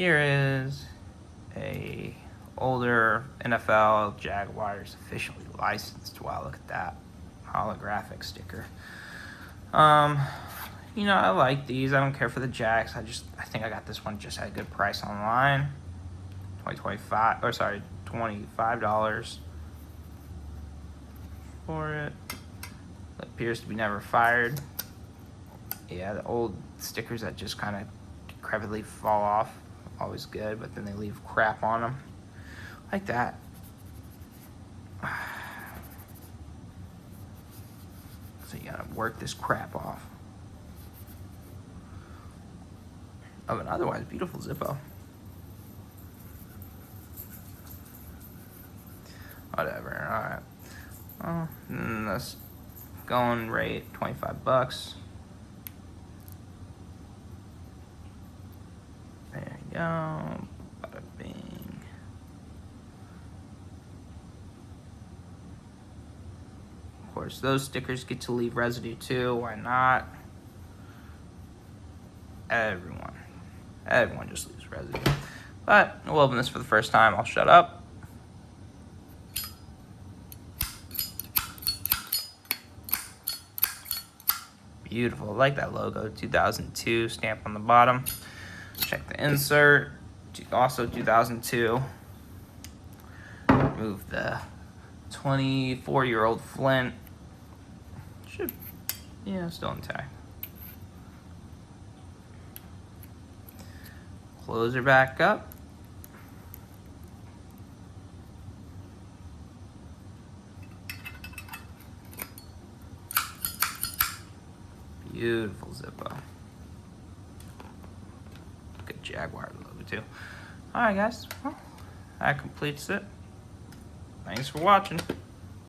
Here is a older NFL Jaguars officially licensed. Wow, look at that holographic sticker. You know, I like these. I don't care for the Jags. I think I got this one just at a good price online. $25 for it. It appears to be never fired. Yeah, the old stickers that just kind of decrepitly fall off, always good, but then they leave crap on them. Like that. So you gotta work this crap off. Of an otherwise beautiful Zippo. Whatever, alright. Well, that's going rate $25. There you go. Bada bing. Of course, those stickers get to leave residue too. Why not? Everyone just leaves residue. But we'll open this for the first time. I'll shut up. Beautiful. I like that logo. 2002 stamp on the bottom. Check the insert. Also 2002. Remove the 24-year-old Flint. Still intact. Close her back up. Beautiful Zippo. Good Jaguar logo too. Alright guys, well, that completes it. Thanks for watching.